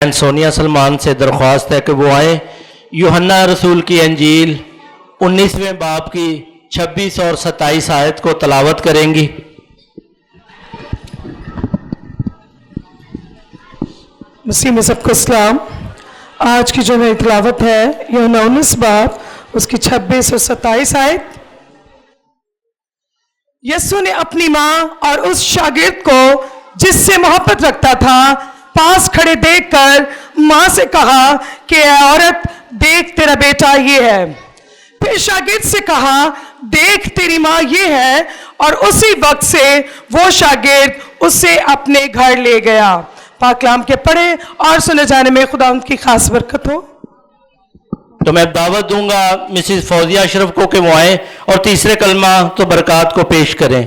سونیا سلمان سے درخواست ہے کہ وہ آئیں، یوحنا رسول کی انجیل 19ویں باب کی 26 اور 27 آیت کو تلاوت کریں گی۔ مسیح میں سب کو اسلام۔ آج کی جو میری تلاوت ہے یوحنا 19 باب اس کی 26 اور 27 آیت۔ یسوع نے اپنی ماں اور اس شاگرد کو جس سے محبت رکھتا تھا پاس کھڑے دیکھ کر ماں سے کہا کہ اے عورت دیکھ تیرا بیٹا یہ ہے۔ پھر شاگرد سے کہا دیکھ تیری ماں یہ ہے، اور اسی وقت سے وہ شاگرد اسے اپنے گھر لے گیا۔ پاک کلام کے پڑھے اور سنے جانے میں خدا ان کی خاص برکت ہو۔ تو میں دعوت دوں گا مسز فوزیہ اشرف کو کہ وہ آئیں اور تیسرے کلمہ تو برکات کو پیش کریں۔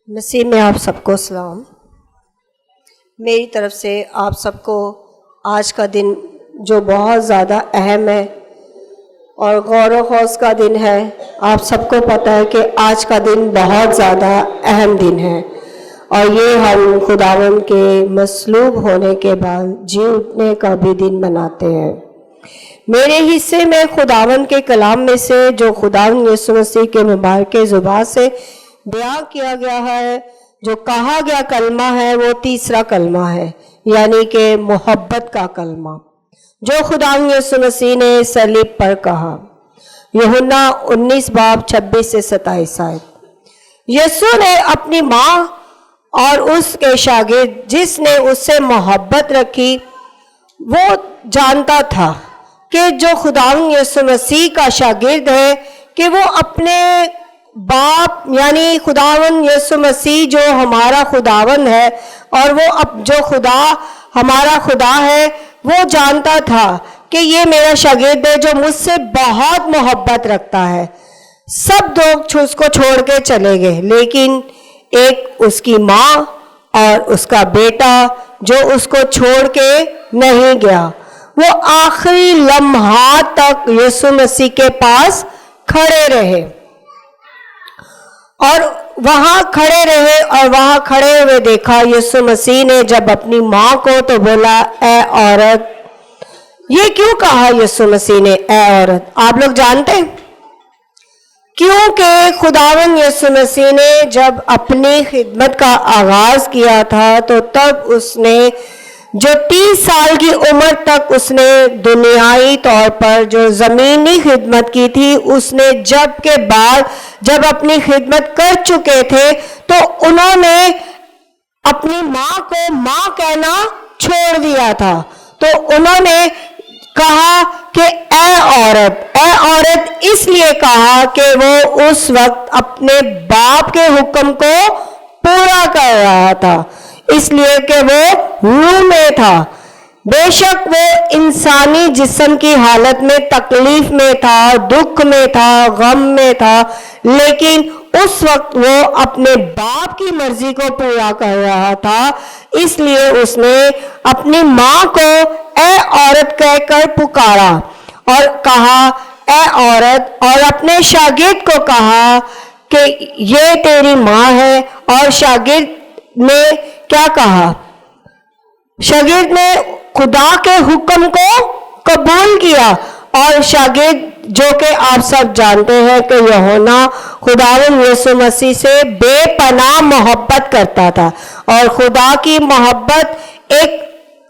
مسیح میں آپ سب کو سلام۔ میری طرف سے آپ سب کو آج کا دن جو بہت زیادہ اہم ہے اور غور و خوض کا دن ہے، آپ سب کو پتہ ہے کہ آج کا دن بہت زیادہ اہم دن ہے، اور یہ ہم خداوند کے مصلوب ہونے کے بعد جی اٹھنے کا بھی دن مناتے ہیں۔ میرے حصے میں خداوند کے کلام میں سے جو خداوند یسوع مسیح کے مبارک زبان سے بیان کیا گیا ہے، جو کہا گیا کلمہ ہے، وہ تیسرا کلمہ ہے، یعنی کہ محبت کا کلمہ جو خداوند یسوع مسیح نے صلیب پر کہا۔ یوحنا 19 باب 26 سے 27 آیت۔ یسوع نے اپنی ماں اور اس کے شاگرد جس نے اس سے محبت رکھی، وہ جانتا تھا کہ جو خداوند یسوع مسیح کا شاگرد ہے کہ وہ اپنے باپ یعنی خداوند یسوع مسیح جو ہمارا خداوند ہے اور وہ جو خدا ہمارا خدا ہے، وہ جانتا تھا کہ یہ میرا شاگرد ہے جو مجھ سے بہت محبت رکھتا ہے۔ سب لوگ اس کو چھوڑ کے چلے گئے، لیکن ایک اس کی ماں اور اس کا بیٹا جو اس کو چھوڑ کے نہیں گیا، وہ آخری لمحات تک یسوع مسیح کے پاس کھڑے رہے اور وہاں کھڑے رہے، اور وہاں کھڑے ہوئے دیکھا یسوع مسیح نے جب اپنی ماں کو تو بولا اے عورت۔ یہ کیوں کہا یسوع مسیح نے اے عورت؟ آپ لوگ جانتے ہیں کیونکہ خداوند یسوع مسیح نے جب اپنی خدمت کا آغاز کیا تھا تو تب اس نے جو 30 سال کی عمر تک اس نے دنیائی طور پر جو زمینی خدمت کی تھی، اس نے جب اپنی خدمت کر چکے تھے تو انہوں نے اپنی ماں کو ماں کہنا چھوڑ دیا تھا۔ تو انہوں نے کہا کہ اے عورت اس لیے کہا کہ وہ اس وقت اپنے باپ کے حکم کو پورا کر رہا تھا، اس لیے کہ وہ روح میں تھا۔ بے شک وہ انسانی جسم کی حالت میں تکلیف میں تھا، دکھ میں تھا، غم میں تھا، لیکن اس وقت وہ اپنے باپ کی مرضی کو پورا کر رہا تھا، اس لیے اس نے اپنی ماں کو اے عورت کہہ کر پکارا اور کہا اے عورت، اور اپنے شاگرد کو کہا کہ یہ تیری ماں ہے۔ اور شاگرد نے کیا کہا؟ شاگرد نے خدا کے حکم کو قبول کیا، اور شاگرد جو کہ آپ سب جانتے ہیں کہ یوحنا خداوند یسوع مسیح سے بے پناہ محبت کرتا تھا، اور خدا کی محبت ایک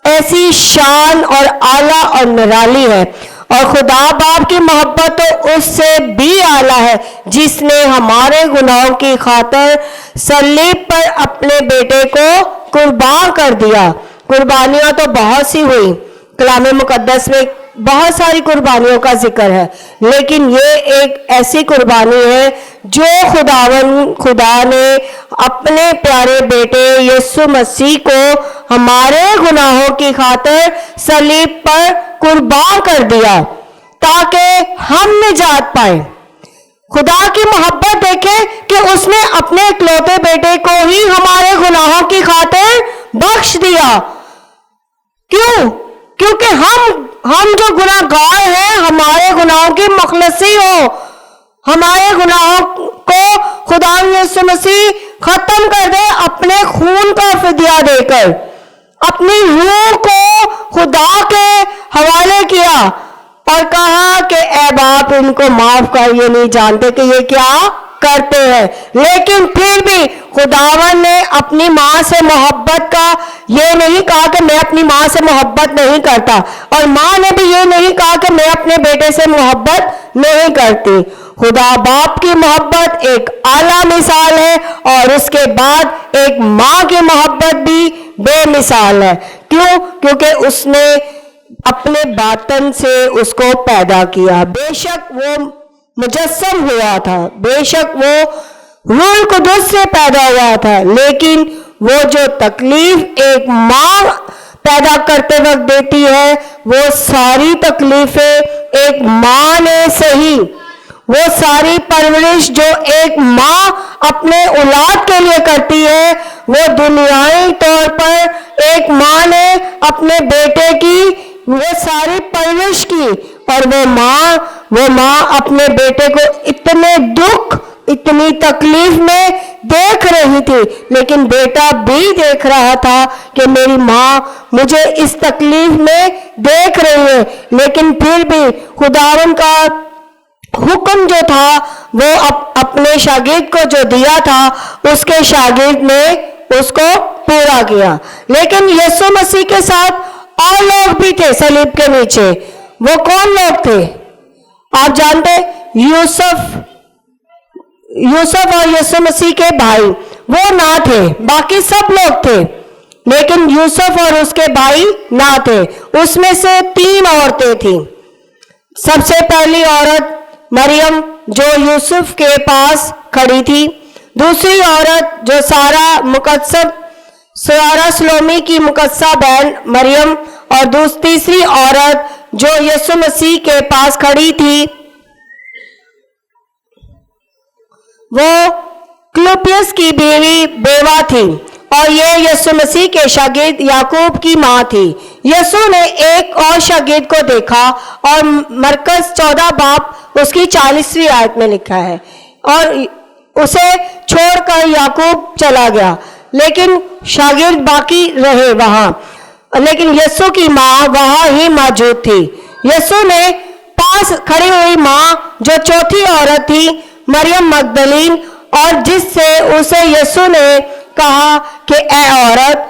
ایسی شان اور اعلیٰ اور نرالی ہے، اور خدا باپ کی محبت تو اس سے بھی اعلیٰ ہے جس نے ہمارے گناہوں کی خاطر صلیب پر اپنے بیٹے کو قربان کر دیا۔ قربانیاں تو بہت سی ہوئی، کلام مقدس میں بہت ساری قربانیوں کا ذکر ہے، لیکن یہ ایک ایسی قربانی ہے جو خدا نے اپنے پیارے بیٹے یسوع مسیح کو ہمارے گناہوں کی خاطر صلیب پر قربان کر دیا تاکہ ہم نجات پائیں۔ خدا کی محبت دیکھیں کہ اس نے اپنے اکلوتے بیٹے کو ہی ہمارے گناہوں کی خاطر बख्श दिया। क्यों? क्योंकि हम जो गुनाहगार हैं, हमारे गुनाहों की मखलसी हो, हमारे गुनाहों को खुदा यीशु मसीह खत्म कर दे अपने खून का फिदिया देकर, अपनी रूह को खुदा के हवाले किया और कहा कि ऐ बाप इनको माफ कर, ये नहीं जानते कि ये क्या करते हैं। लेकिन फिर भी खुदावन ने अपनी माँ से मोहब्बत का ये नहीं कहा कि मैं अपनी माँ से मोहब्बत नहीं करता, और माँ ने भी ये नहीं कहा कि मैं अपने बेटे से मोहब्बत नहीं करती। खुदा बाप की मोहब्बत एक आला मिसाल है और उसके बाद एक माँ की मोहब्बत भी बेमिसाल है। क्यों? क्योंकि उसने अपने बातन से उसको पैदा किया। बेशक वो मुजस्सम हुआ था, बेशक वो रूह कुदस से पैदा हुआ था, लेकिन वो जो तकलीफ एक माँ पैदा करते वक्त देती है, वो सारी तकलीफें एक माँ ने सही, वो सारी परवरिश जो एक माँ अपने औलाद के लिए करती है, वो दुनियाई तौर पर एक माँ ने अपने बेटे की वो सारी परवरिश की। और वो माँ अपने बेटे को इतने दुख, इतनी तकलीफ में देख रही थी, लेकिन बेटा भी देख रहा था कि मेरी माँ मुझे इस तकलीफ में देख रही है। लेकिन फिर भी खुदावन का हुक्म जो था वो अपने शागिर्द को जो दिया था, उसके शागिर्द ने उसको पूरा किया। लेकिन यीशु मसीह के साथ और लोग भी थे सलीब के नीचे। वो कौन लोग थे? आप जानते, यूसुफ और यीशु मसीह के भाई वो ना थे, बाकी सब लोग थे, लेकिन यूसुफ और उसके भाई ना थे। उसमें से 3 औरतें थीं। सबसे पहली औरत मरियम जो यूसुफ के पास खड़ी थी, दूसरी औरत जो सारा सलोमी की मुकद्दसा बहन मरियम, और तीसरी औरत जो यीशु मसीह के पास खड़ी थी वो क्लोपियस की बीवी बेवा थी, और ये यीशु मसीह के शागिर्द याकूब की माँ थी। यीशु ने एक और शागिर्द को देखा, और मरकस 14 बाब उसकी 40वीं आयत में लिखा है, और उसे छोड़कर याकूब चला गया, लेकिन शागिर्द बाकी रहे वहां। लेकिन यीशु की माँ वहां ही मौजूद थी। यीशु ने पास खड़ी हुई माँ जो चौथी औरत थी, मरियम मगदलीन, और जिससे उसे यीशु ने कहा कि ऐ औरत,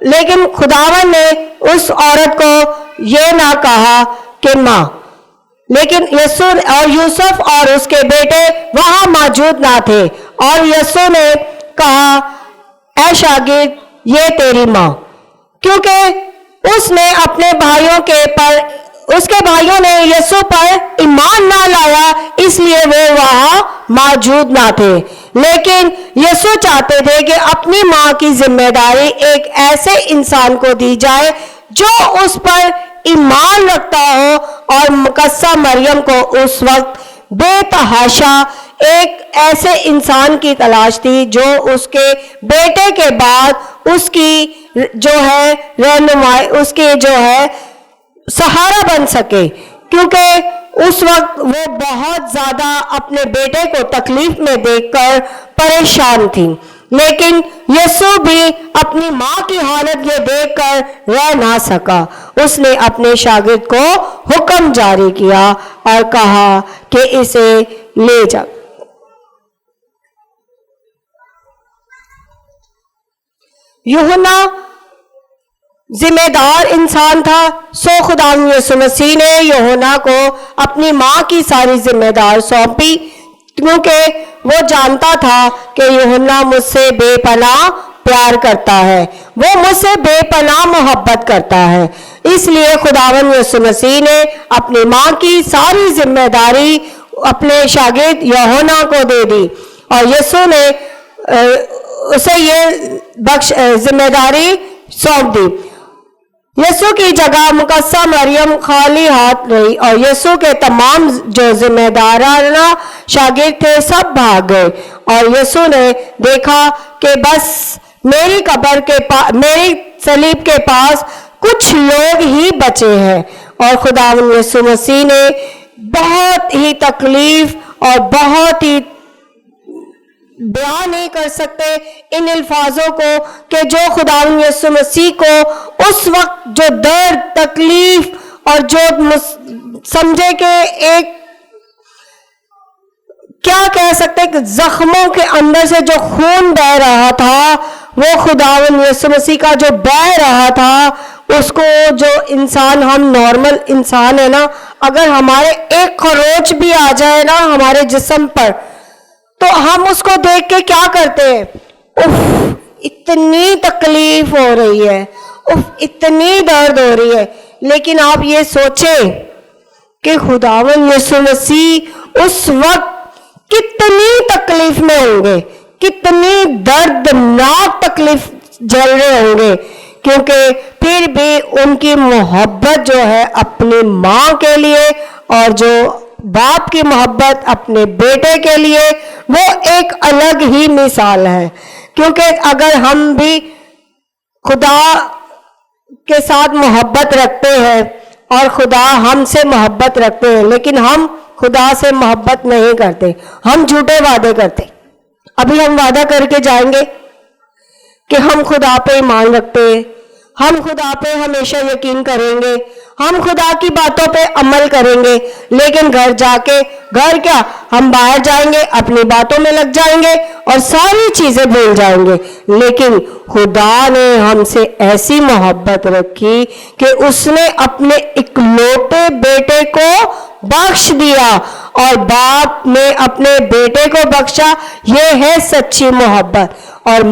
लेकिन खुदावन ने उस औरत को ये ना कहा कि माँ। लेकिन यीशु और यूसुफ और उसके बेटे वहां मौजूद ना थे, और यीशु ने कहा ऐ शागिर्द, ये तेरी माँ, क्योंकि उसने अपने भाइयों उसके भाइयों ने यीशु पर ईमान ना लाया, इसलिए वो वहां मौजूद ना थे। लेकिन यीशु चाहते थे कि अपनी माँ की जिम्मेदारी एक ऐसे इंसान को दी जाए जो उस पर ईमान रखता हो, और मुकद्दसा मरियम को उस वक्त बेतहाशा एक ऐसे इंसान की तलाश थी जो उसके बेटे के बाद उसकी जो है रहनुमाई, उसके जो है सहारा बन सके, क्योंकि उस वक्त वो बहुत ज्यादा अपने बेटे को तकलीफ में देखकर परेशान थी। लेकिन यीशु भी अपनी माँ की हालत ये देखकर रह ना सका। उसने अपने शागिर्द को हुक्म जारी किया और कहा कि इसे ले जा। यूहन्ना जिम्मेदार इंसान था, सो खुदा यीशु मसीह ने यूहन्ना को अपनी माँ की सारी जिम्मेदार सौंपी, क्योंकि वो जानता था कि यूहन्ना मुझसे बेपनाह प्यार करता है, वो मुझसे बेपनाह मोहब्बत करता है। इसलिए खुदावन यीशु मसीह ने अपनी माँ की सारी जिम्मेदारी अपने शागिर्द यूहन्ना को दे दी, और यीशु ने उसे ये जिम्मेदारी सौंप दी। यीशु की जगह मुकद्दसा मरियम खाली हाथ रही, और यीशु के तमाम जो जिम्मेदाराना शागिर्द थे सब भाग गए, और यीशु ने देखा कि बस मेरी कब्र के पास, मेरी सलीब के पास कुछ लोग ही बचे हैं। और खुदावंद यीशु मसीह ने बहुत ही तकलीफ और बहुत ही बयान नहीं कर सकते इन अल्फाजों को कि जो खुदावंद यीशु मसीह को उस वक्त जो दर्द, तकलीफ और जो समझे कि एक क्या कह सकते हैं कि जख्मों के अंदर से जो खून बह रहा था, वो खुदावंद यीशु मसीह का जो बह रहा था, उसको जो इंसान, हम नॉर्मल इंसान है ना, अगर हमारे एक खरोच भी आ जाए ना हमारे जिस्म पर, तो हम उसको देख के क्या करते हैं, उफ इतनी तकलीफ हो रही है, उफ इतनी दर्द हो रही है। लेकिन आप ये सोचें कि खुदावंद यीशु मसीह उस वक्त कितनी तकलीफ में होंगे, कितनी दर्दनाक तकलीफ झेल रहे होंगे, क्योंकि फिर भी उनकी मोहब्बत जो है अपनी माँ के लिए और जो बाप की मोहब्बत अपने बेटे के लिए, वो एक अलग ही मिसाल है। क्योंकि अगर हम भी खुदा के साथ मोहब्बत रखते हैं और खुदा हमसे मोहब्बत रखते हैं, लेकिन हम खुदा से मोहब्बत नहीं करते, हम झूठे वादे करते। अभी हम वादा करके जाएंगे कि हम खुदा पे ईमान रखते हैं, हम खुदा पे हमेशा यकीन करेंगे, हम खुदा की बातों पे अमल करेंगे, लेकिन घर जाके, घर क्या, हम बाहर जाएंगे, अपनी बातों में लग जाएंगे और सारी चीजें भूल जाएंगे। लेकिन खुदा ने हमसे ऐसी मोहब्बत रखी कि उसने अपने इकलौते बेटे को बख्श दिया और बाप ने अपने बेटे को बख्शा। ये है सच्ची मोहब्बत। और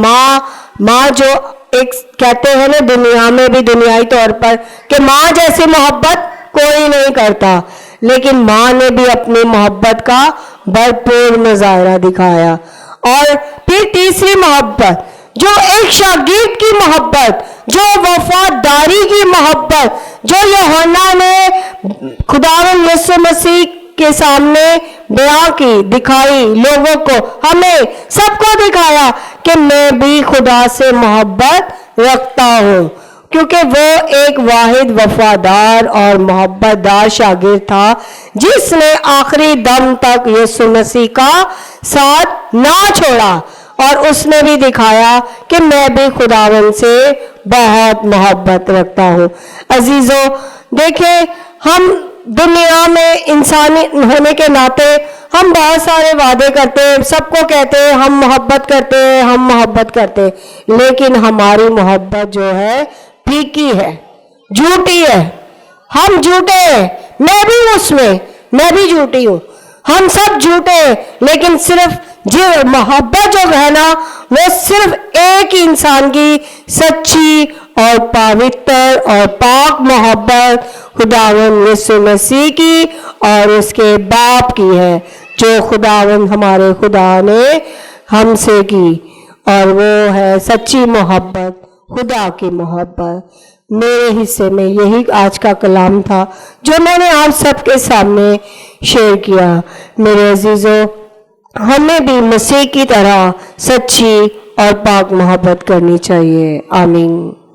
माँ जो एक कहते हैं ना दुनिया में भी, दुनियाई तौर पर, कि माँ जैसी मोहब्बत कोई नहीं करता, लेकिन माँ ने भी अपनी मोहब्बत का भरपूर मुजाहरा दिखाया। और फिर तीसरी मोहब्बत, जो एक शागिर्द की मोहब्बत, जो वफादारी की मोहब्बत, जो यूहन्ना ने खुदावंद यीशु मसीह के सामने बयां की, दिखाई, लोगों को, हमें सबको दिखाया कि मैं भी खुदा से मोहब्बत रखता हूँ, क्योंकि वो एक वाहिद वफादार और मोहब्बतदार शागिर्द था जिसने आखिरी दम तक यीशु मसीह का साथ ना छोड़ा। और उसने भी दिखाया कि मैं भी खुदावंद से बहुत मोहब्बत रखता हूँ। अजीजों, देखें, हम दुनिया में इंसानी होने के नाते हम बहुत सारे वादे करते हैं, सबको कहते हैं हम मोहब्बत करते हैं, हम मोहब्बत करते हैं, लेकिन हमारी मोहब्बत जो है फीकी है, झूठी है। हम झूठे हैं, मैं भी उसमें, मैं भी झूठी हूँ, हम सब झूठे हैं। लेकिन सिर्फ जो मोहब्बत जो है ना, वो सिर्फ एक इंसान की सच्ची और पवित्र और पाक मोहब्बत खुदावंद यीशु मसीह की और उसके बाप की है, जो खुदावंद हमारे खुदा ने हमसे की, और वो है सच्ची मोहब्बत, खुदा की मोहब्बत। मेरे हिस्से में यही आज का कलाम था जो मैंने आप सबके सामने शेयर किया। मेरे अजीजों, हमें भी मसीह की तरह सच्ची और पाक मोहब्बत करनी चाहिए। आमीन।